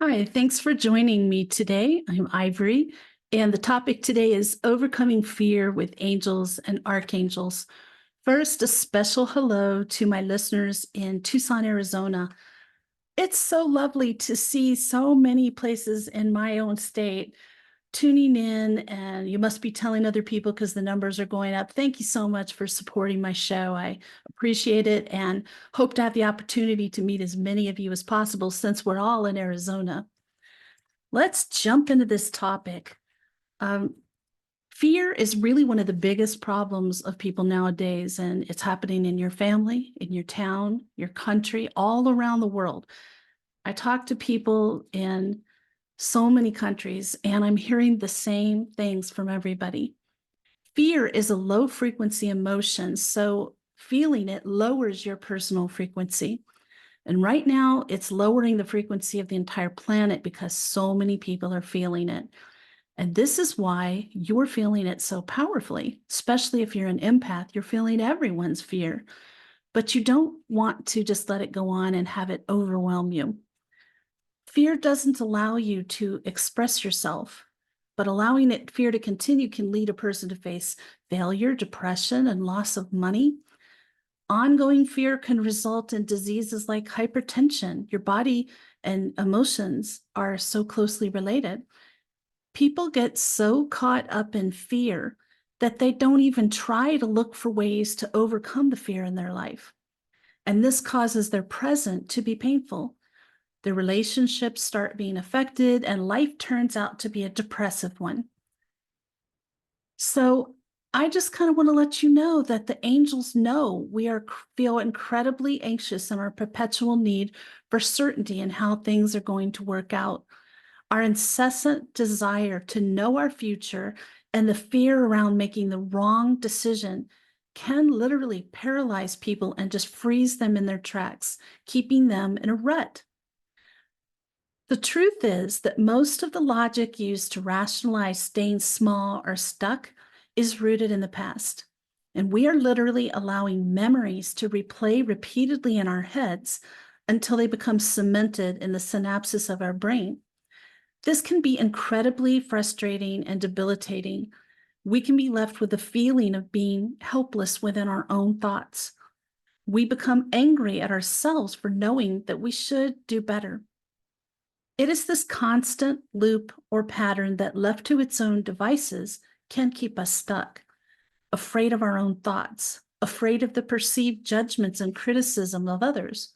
Hi, thanks for joining me today. I'm Ivory, and the topic today is overcoming fear with angels and archangels. First, a special hello to my listeners in Tucson, Arizona. It's so lovely to see so many places in my own state tuning in, and you must be telling other people because the numbers are going up. Thank you so much for supporting my show. I appreciate it and hope to have the opportunity to meet as many of you as possible since we're all in Arizona. Let's jump into this topic. Um, Fear is really one of the biggest problems of people nowadays, and it's happening in your family, in your town, your country, all around the world. I talk to people in so many countries, and I'm hearing the same things from everybody. Fear is a low frequency emotion, so feeling it lowers your personal frequency. And right now, it's lowering the frequency of the entire planet because so many people are feeling it. And this is why you're feeling it so powerfully, especially if you're an empath, you're feeling everyone's fear, but you don't want to just let it go on and have it overwhelm you. Fear doesn't allow you to express yourself, but allowing fear to continue can lead a person to face failure, depression, and loss of money. Ongoing fear can result in diseases like hypertension. Your body and emotions are so closely related. People get so caught up in fear that they don't even try to look for ways to overcome the fear in their life. And this causes their present to be painful. Their relationships start being affected, and life turns out to be a depressive one. So I just kind of want to let you know that the angels know feel incredibly anxious and our perpetual need for certainty in how things are going to work out. Our incessant desire to know our future and the fear around making the wrong decision can literally paralyze people and just freeze them in their tracks, keeping them in a rut. The truth is that most of the logic used to rationalize staying small or stuck is rooted in the past. And we are literally allowing memories to replay repeatedly in our heads until they become cemented in the synapses of our brain. This can be incredibly frustrating and debilitating. We can be left with a feeling of being helpless within our own thoughts. We become angry at ourselves for knowing that we should do better. It is this constant loop or pattern that, left to its own devices, can keep us stuck, afraid of our own thoughts, afraid of the perceived judgments and criticism of others.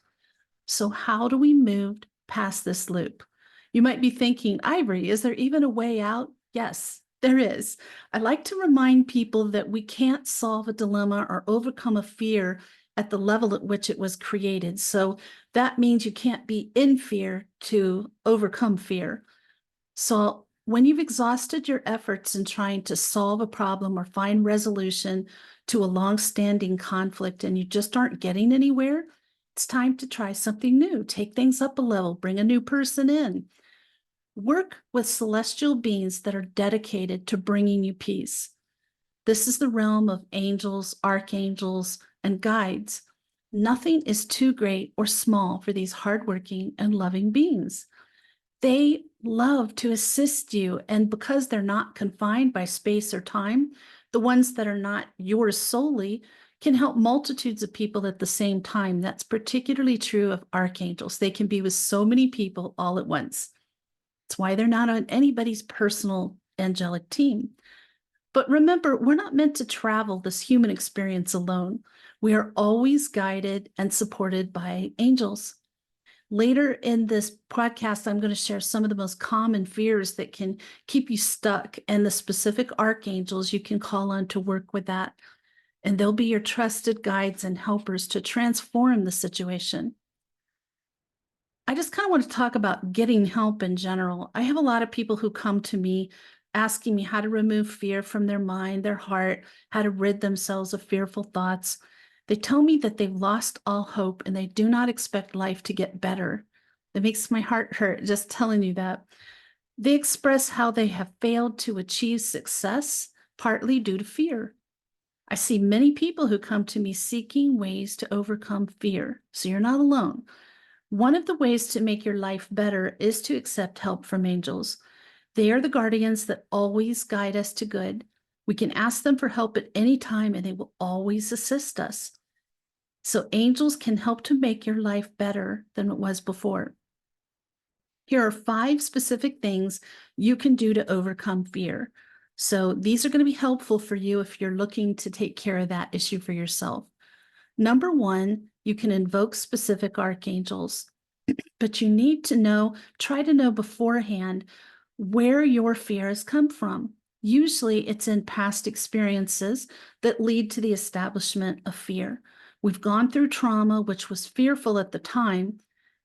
So, how do we move past this loop? You might be thinking, Ivory, is there even a way out? Yes, there is. I like to remind people that we can't solve a dilemma or overcome a fear at the level at which it was created. So that means you can't be in fear to overcome fear. So when you've exhausted your efforts in trying to solve a problem or find resolution to a long-standing conflict and you just aren't getting anywhere, it's time to try something new. Take things up a level, bring a new person in. Work with celestial beings that are dedicated to bringing you peace. This is the realm of angels, archangels, and guides. Nothing is too great or small for these hardworking and loving beings. They love to assist you, and because they're not confined by space or time, the ones that are not yours solely can help multitudes of people at the same time. That's particularly true of archangels. They can be with so many people all at once. It's why they're not on anybody's personal angelic team. But remember, we're not meant to travel this human experience alone. We are always guided and supported by angels. Later in this podcast, I'm going to share some of the most common fears that can keep you stuck and the specific archangels you can call on to work with that. And they'll be your trusted guides and helpers to transform the situation. I just kind of want to talk about getting help in general. I have a lot of people who come to me asking me how to remove fear from their mind, their heart, how to rid themselves of fearful thoughts. They tell me that they've lost all hope and they do not expect life to get better. It makes my heart hurt just telling you that. They express how they have failed to achieve success, partly due to fear. I see many people who come to me seeking ways to overcome fear, so you're not alone. One of the ways to make your life better is to accept help from angels. They are the guardians that always guide us to good. We can ask them for help at any time and they will always assist us. So angels can help to make your life better than it was before. Here are 5 specific things you can do to overcome fear. So these are going to be helpful for you if you're looking to take care of that issue for yourself. Number 1, you can invoke specific archangels, but you need to try to know beforehand where your fear has come from. Usually it's in past experiences that lead to the establishment of fear. We've gone through trauma, which was fearful at the time,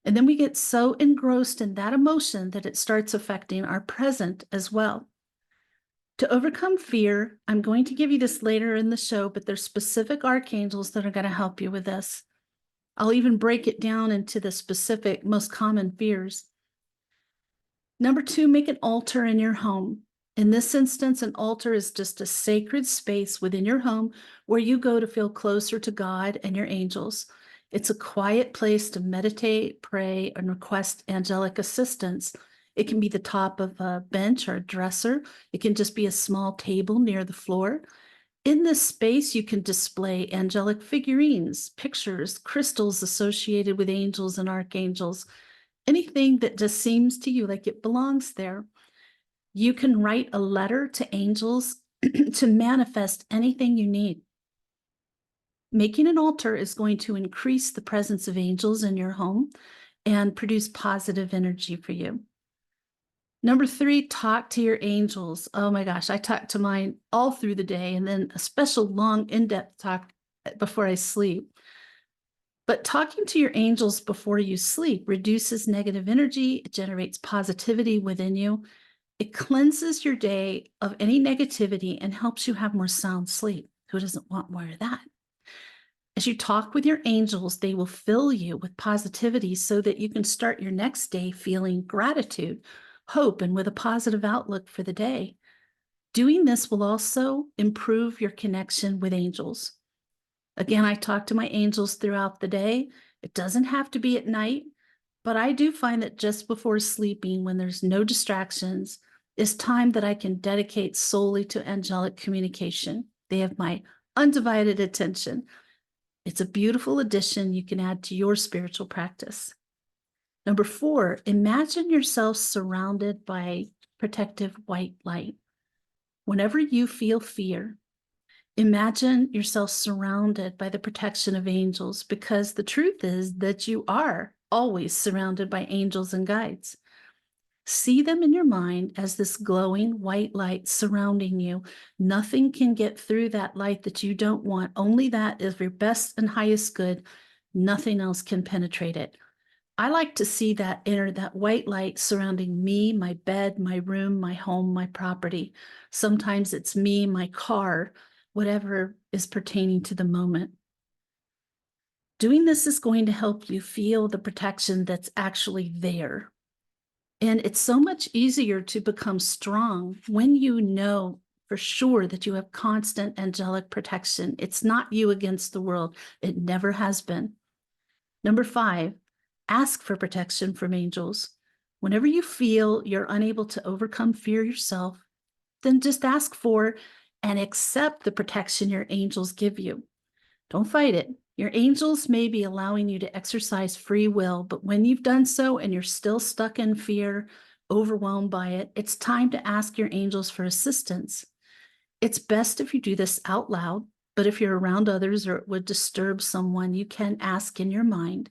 and then we get so engrossed in that emotion that it starts affecting our present as well. To overcome fear, I'm going to give you this later in the show, but there's specific archangels that are going to help you with this. I'll even break it down into the specific, most common fears. Number 2, make an altar in your home. In this instance, an altar is just a sacred space within your home where you go to feel closer to God and your angels. It's a quiet place to meditate, pray, and request angelic assistance. It can be the top of a bench or a dresser. It can just be a small table near the floor. In this space, you can display angelic figurines, pictures, crystals associated with angels and archangels, anything that just seems to you like it belongs there. You can write a letter to angels to manifest anything you need. Making an altar is going to increase the presence of angels in your home and produce positive energy for you. Number 3, talk to your angels. Oh my gosh, I talk to mine all through the day and then a special long in-depth talk before I sleep. But talking to your angels before you sleep reduces negative energy, it generates positivity within you, it cleanses your day of any negativity and helps you have more sound sleep. Who doesn't want more of that? As you talk with your angels, they will fill you with positivity so that you can start your next day feeling gratitude, hope, and with a positive outlook for the day. Doing this will also improve your connection with angels. Again, I talk to my angels throughout the day. It doesn't have to be at night, but I do find that just before sleeping, when there's no distractions, is time that I can dedicate solely to angelic communication. They have my undivided attention. It's a beautiful addition you can add to your spiritual practice. Number 4, imagine yourself surrounded by protective white light. Whenever you feel fear, imagine yourself surrounded by the protection of angels, because the truth is that you are always surrounded by angels and guides. See them in your mind as this glowing white light surrounding you. Nothing can get through that light that you don't want. Only that is your best and highest good. Nothing else can penetrate it. I like to see that white light surrounding me, my bed, my room, my home, my property. Sometimes it's me, my car, whatever is pertaining to the moment. Doing this is going to help you feel the protection that's actually there. And it's so much easier to become strong when you know for sure that you have constant angelic protection. It's not you against the world. It never has been. Number 5, ask for protection from angels. Whenever you feel you're unable to overcome fear yourself, then just ask for and accept the protection your angels give you. Don't fight it. Your angels may be allowing you to exercise free will, but when you've done so and you're still stuck in fear, overwhelmed by it, it's time to ask your angels for assistance. It's best if you do this out loud, but if you're around others or it would disturb someone, you can ask in your mind.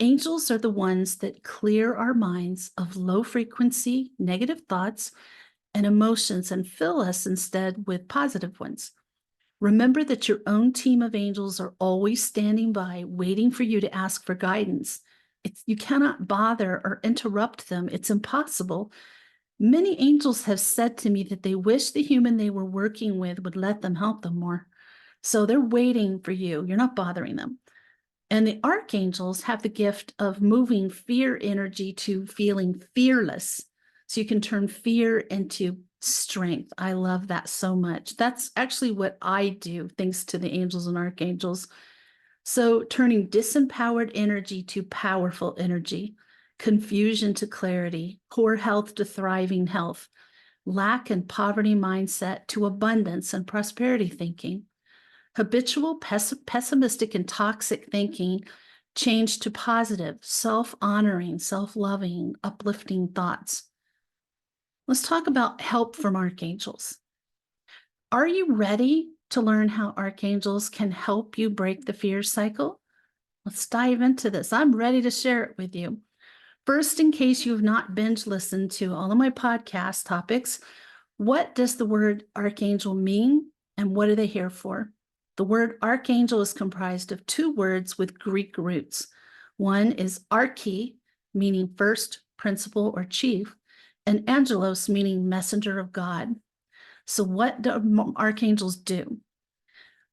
Angels are the ones that clear our minds of low frequency, negative thoughts and emotions and fill us instead with positive ones. Remember that your own team of angels are always standing by, waiting for you to ask for guidance. You cannot bother or interrupt them. It's impossible. Many angels have said to me that they wish the human they were working with would let them help them more. So they're waiting for you. You're not bothering them. And the archangels have the gift of moving fear energy to feeling fearless. So you can turn fear into strength. I love that so much. That's actually what I do, thanks to the angels and archangels. So turning disempowered energy to powerful energy, confusion to clarity, poor health to thriving health, lack and poverty mindset to abundance and prosperity thinking, habitual pessimistic and toxic thinking change to positive, self-honoring, self-loving, uplifting thoughts. Let's talk about help from archangels. Are you ready to learn how archangels can help you break the fear cycle? Let's dive into this. I'm ready to share it with you. First, in case you have not binge listened to all of my podcast topics, what does the word archangel mean and what are they here for? The word archangel is comprised of two words with Greek roots. One is arche, meaning first, principal, or chief, and angelos, meaning messenger of God. So what do archangels do?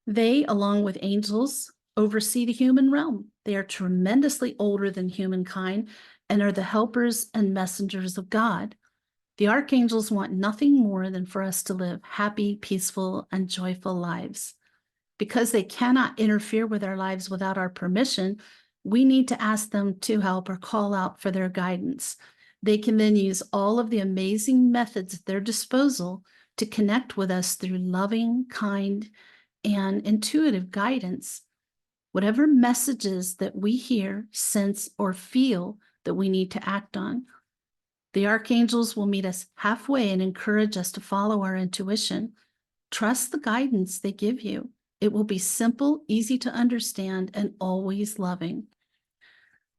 They, along with angels, oversee the human realm. They are tremendously older than humankind and are the helpers and messengers of God. The archangels want nothing more than for us to live happy, peaceful, and joyful lives. Because they cannot interfere with our lives without our permission, we need to ask them to help or call out for their guidance. They can then use all of the amazing methods at their disposal to connect with us through loving, kind, and intuitive guidance. Whatever messages that we hear, sense, or feel that we need to act on, the archangels will meet us halfway and encourage us to follow our intuition. Trust the guidance they give you. It will be simple, easy to understand, and always loving.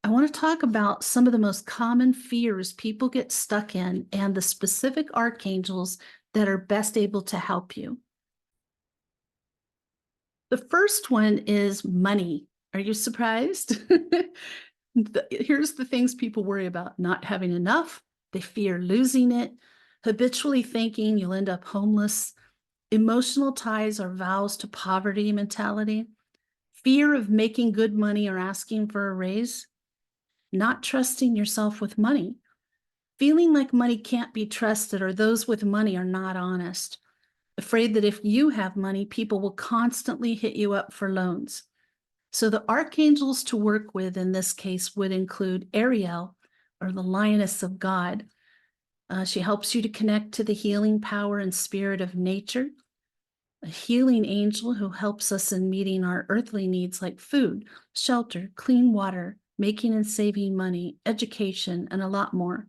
I want to talk about some of the most common fears people get stuck in and the specific archangels that are best able to help you. The first one is money. Are you surprised? Here's the things people worry about: not having enough. They fear losing it, habitually thinking you'll end up homeless, emotional ties or vows to poverty mentality, fear of making good money or asking for a raise, not trusting yourself with money, feeling like money can't be trusted or those with money are not honest, afraid that if you have money, people will constantly hit you up for loans. So the archangels to work with in this case would include Ariel, or the lioness of God. She helps you to connect to the healing power and spirit of nature. A healing angel who helps us in meeting our earthly needs like food, shelter, clean water, making and saving money, education, and a lot more.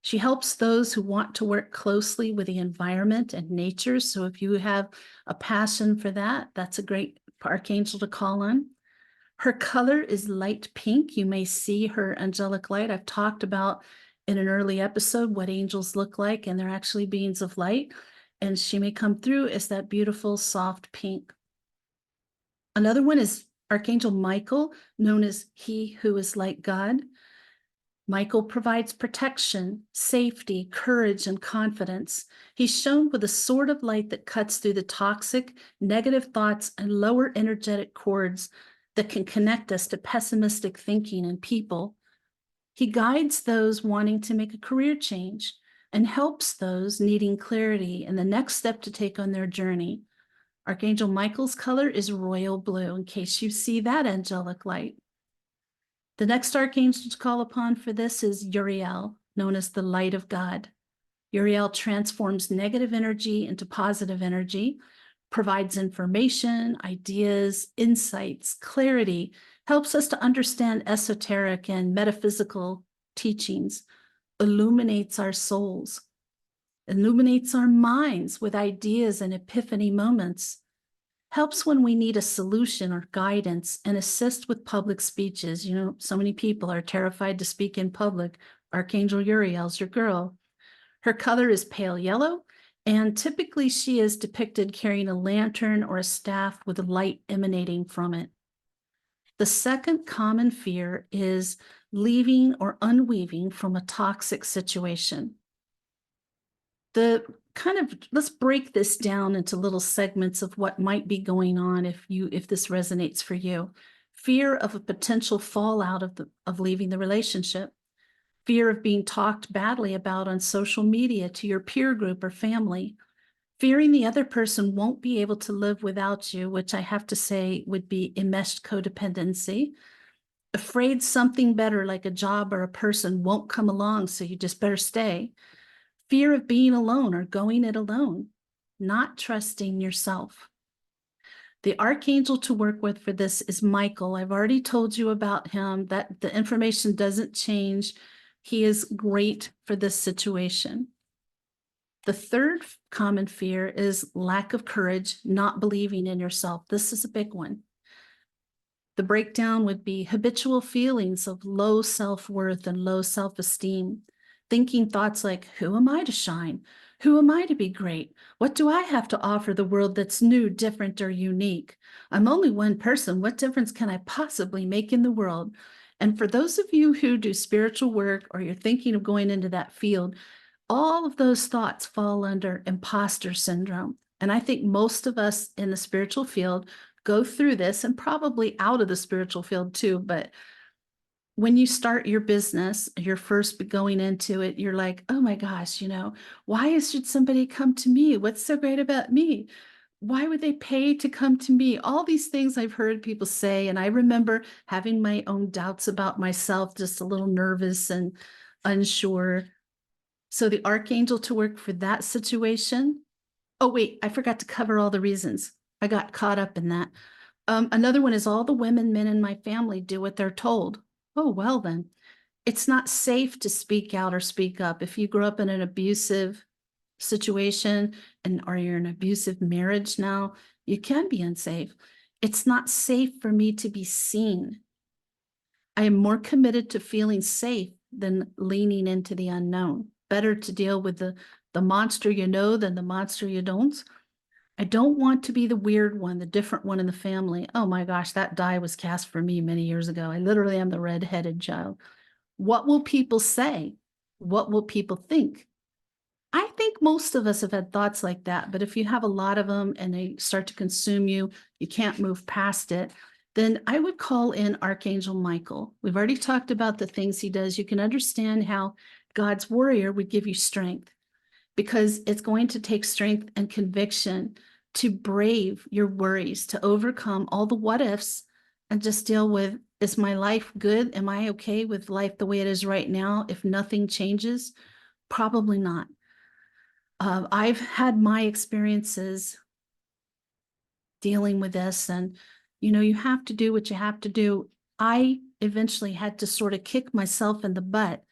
She helps those who want to work closely with the environment and nature. So if you have a passion for that, that's a great archangel to call on. Her color is light pink. You may see her angelic light. I've talked about in an early episode what angels look like, and they're actually beings of light. And she may come through as that beautiful, soft pink. Another one is Archangel Michael, known as He Who Is Like God. Michael provides protection, safety, courage, and confidence. He's shown with a sword of light that cuts through the toxic, negative thoughts and lower energetic cords that can connect us to pessimistic thinking and people. He guides those wanting to make a career change and helps those needing clarity and the next step to take on their journey. Archangel Michael's color is royal blue, in case you see that angelic light. The next archangel to call upon for this is Uriel, known as the light of God. Uriel transforms negative energy into positive energy, provides information, ideas, insights, clarity, helps us to understand esoteric and metaphysical teachings, illuminates our souls, illuminates our minds with ideas and epiphany moments, helps when we need a solution or guidance, and assist with public speeches. You know, so many people are terrified to speak in public. Archangel Uriel's your girl. Her color is pale yellow, and typically she is depicted carrying a lantern or a staff with light emanating from it. The second common fear is leaving or unweaving from a toxic situation. Let's break this down into little segments of what might be going on if this resonates for you. Fear of a potential fallout of leaving the relationship. Fear of being talked badly about on social media to your peer group or family. Fearing the other person won't be able to live without you, which I have to say would be enmeshed codependency. Afraid something better, like a job or a person, won't come along, so you just better stay. Fear of being alone or going it alone. Not trusting yourself. The archangel to work with for this is Michael. I've already told you about him, that the information doesn't change. He is great for this situation. The third common fear is lack of courage, not believing in yourself. This is a big one. The breakdown would be habitual feelings of low self-worth and low self-esteem, thinking thoughts like, who am I to shine? Who am I to be great? What do I have to offer the world that's new, different, or unique? I'm only one person. What difference can I possibly make in the world? And for those of you who do spiritual work or you're thinking of going into that field, all of those thoughts fall under imposter syndrome. And I think most of us in the spiritual field go through this, and probably out of the spiritual field too. But when you start your business, you're first going into it, you're like, oh my gosh, why should somebody come to me? What's so great about me? Why would they pay to come to me? All these things I've heard people say. And I remember having my own doubts about myself, just a little nervous and unsure. So the archangel to work for that situation. Oh, wait, I forgot to cover all the reasons. I got caught up in that. Another one is all the women, men in my family do what they're told. Oh, well, then it's not safe to speak out or speak up. If you grew up in an abusive situation or you're in an abusive marriage now, you can be unsafe. It's not safe for me to be seen. I am more committed to feeling safe than leaning into the unknown. Better to deal with the monster you know than the monster you don't. I don't want to be the weird one, the different one in the family. Oh my gosh, that die was cast for me many years ago. I literally am the red-headed child. What will people say? What will people think? I think most of us have had thoughts like that, but if you have a lot of them and they start to consume you, you can't move past it, then I would call in Archangel Michael. We've already talked about the things he does. You can understand how God's warrior would give you strength, because it's going to take strength and conviction to brave your worries, to overcome all the what ifs and just deal with, is my life good? Am I okay with life the way it is right now? If nothing changes, probably not. I've had my experiences dealing with this, and you have to do what you have to do. I eventually had to sort of kick myself in the butt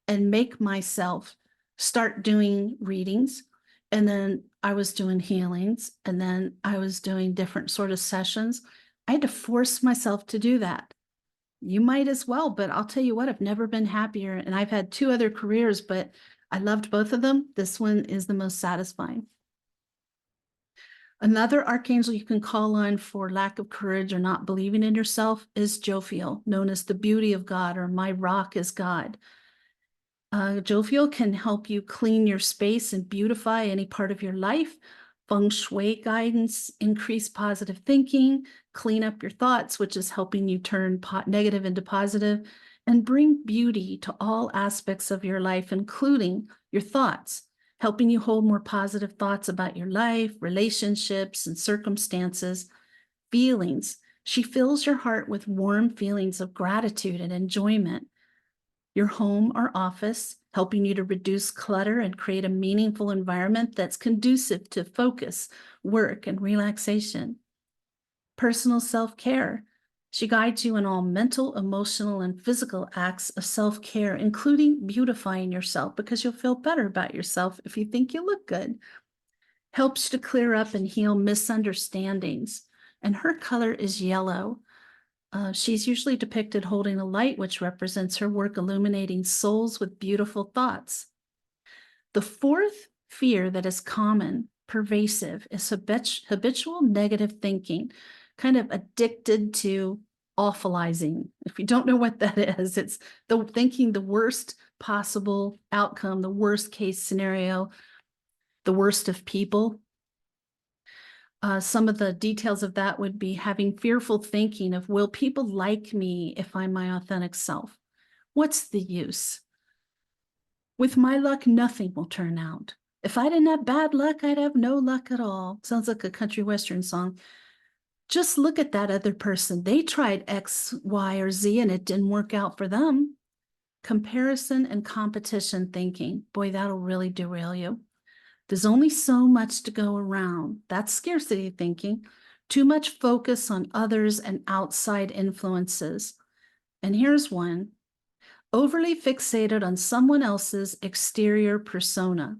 and make myself start doing readings, and then I was doing healings, and then I was doing different sort of sessions. I had to force myself to do that. You might as well, but I'll tell you what, I've never been happier, and I've had 2 other careers, but I loved both of them. This one is the most satisfying. Another archangel you can call on for lack of courage or not believing in yourself is Jophiel, known as the beauty of God, or my rock is God. Jophiel can help you clean your space and beautify any part of your life, feng shui guidance, increase positive thinking, clean up your thoughts, which is helping you turn negative into positive, and bring beauty to all aspects of your life, including your thoughts, helping you hold more positive thoughts about your life, relationships, and circumstances. Feelings. She fills your heart with warm feelings of gratitude and enjoyment. Your home or office, helping you to reduce clutter and create a meaningful environment that's conducive to focus, work, and relaxation. Personal self-care. She guides you in all mental, emotional, and physical acts of self-care, including beautifying yourself, because you'll feel better about yourself if you think you look good. Helps to clear up and heal misunderstandings. And her color is yellow. She's usually depicted holding a light, which represents her work illuminating souls with beautiful thoughts. The fourth fear that is common, pervasive, is habitual negative thinking, kind of addicted to awfulizing. If you don't know what that is, it's thinking the worst possible outcome, the worst case scenario, the worst of people. Some of the details of that would be having fearful thinking of, will people like me if I'm my authentic self? What's the use? With my luck, nothing will turn out. If I didn't have bad luck, I'd have no luck at all. Sounds like a country western song. Just look at that other person. They tried X, Y, or Z and it didn't work out for them. Comparison and competition thinking. Boy, that'll really derail you. There's only so much to go around. That's scarcity thinking. Too much focus on others and outside influences. And here's one. Overly fixated on someone else's exterior persona.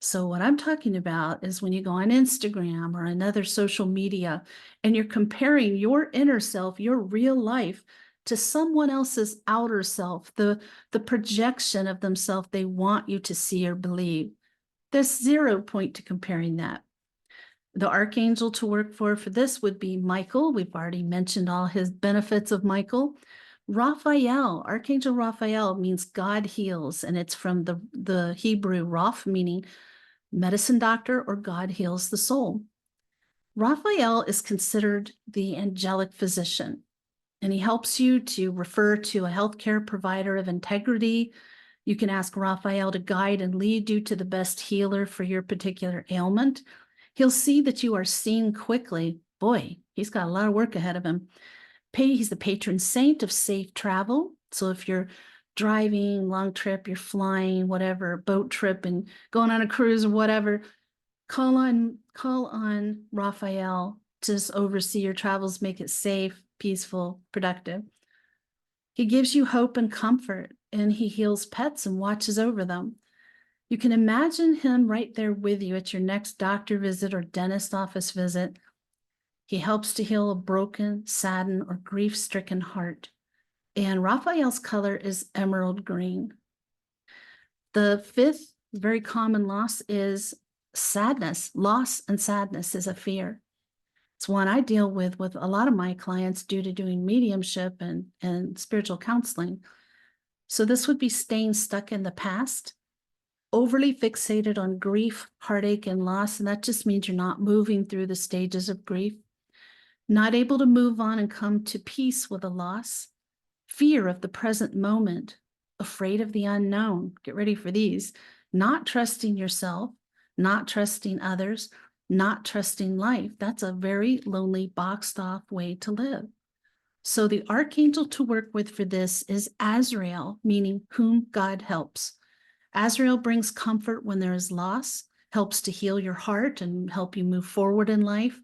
So what I'm talking about is when you go on Instagram or another social media and you're comparing your inner self, your real life, to someone else's outer self, the projection of themselves they want you to see or believe. There's 0 point to comparing that. The archangel to work for this would be Michael. We've already mentioned all his benefits of Michael. Raphael, Archangel Raphael means God heals, and it's from the Hebrew Raph, meaning medicine doctor or God heals the soul. Raphael is considered the angelic physician, and he helps you to refer to a healthcare provider of integrity. You can ask Raphael to guide and lead you to the best healer for your particular ailment. He'll see that you are seen quickly. Boy, he's got a lot of work ahead of him. He's the patron saint of safe travel. So if you're driving, long trip, you're flying, whatever, boat trip and going on a cruise or whatever, call on Raphael to oversee your travels, make it safe, peaceful, productive. He gives you hope and comfort, and he heals pets and watches over them. You can imagine him right there with you at your next doctor visit or dentist office visit. He helps to heal a broken, saddened, or grief-stricken heart. And Raphael's color is emerald green. The fifth very common loss is sadness. Loss and sadness is a fear. It's one I deal with a lot of my clients due to doing mediumship and spiritual counseling. So this would be staying stuck in the past, overly fixated on grief, heartache, and loss. And that just means you're not moving through the stages of grief. Not able to move on and come to peace with a loss, fear of the present moment, afraid of the unknown. Get ready for these. Not trusting yourself, not trusting others, not trusting life. That's a very lonely, boxed off way to live. So the archangel to work with for this is Azrael, meaning whom God helps. Azrael brings comfort when there is loss, helps to heal your heart and help you move forward in life.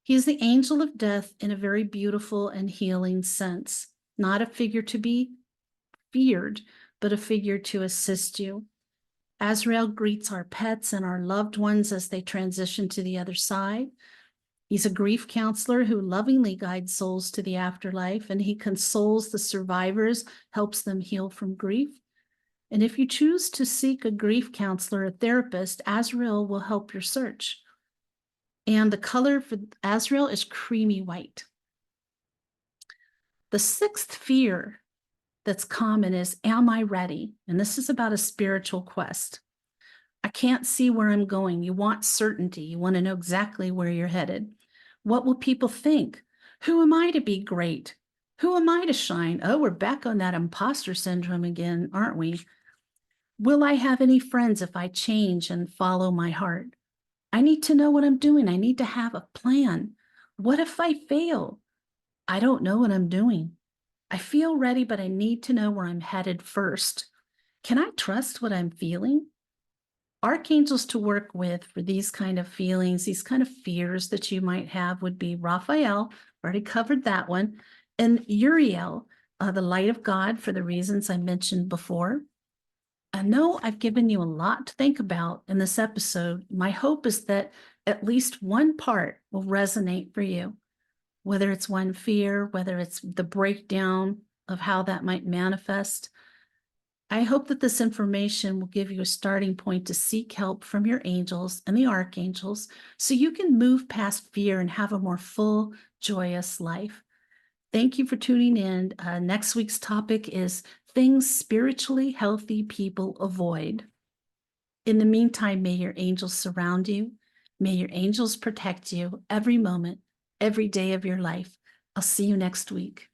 He is the angel of death in a very beautiful and healing sense, not a figure to be feared, but a figure to assist you. Azrael greets our pets and our loved ones as they transition to the other side. He's a grief counselor who lovingly guides souls to the afterlife, and he consoles the survivors, helps them heal from grief. And if you choose to seek a grief counselor, a therapist, Azrael will help your search. And the color for Azrael is creamy white. The sixth fear that's common is, am I ready? And this is about a spiritual quest. I can't see where I'm going. You want certainty. You want to know exactly where you're headed. What will people think? Who am I to be great? Who am I to shine? Oh, we're back on that imposter syndrome again, aren't we? Will I have any friends if I change and follow my heart? I need to know what I'm doing. I need to have a plan. What if I fail? I don't know what I'm doing. I feel ready, but I need to know where I'm headed first. Can I trust what I'm feeling? Archangels to work with for these kind of feelings, these kind of fears that you might have would be Raphael, already covered that one, and Uriel, the light of God for the reasons I mentioned before. I know I've given you a lot to think about in this episode. My hope is that at least one part will resonate for you, whether it's one fear, whether it's the breakdown of how that might manifest. I hope that this information will give you a starting point to seek help from your angels and the archangels so you can move past fear and have a more full, joyous life. Thank you for tuning in. Next week's topic is things spiritually healthy people avoid. In the meantime, may your angels surround you. May your angels protect you every moment, every day of your life. I'll see you next week.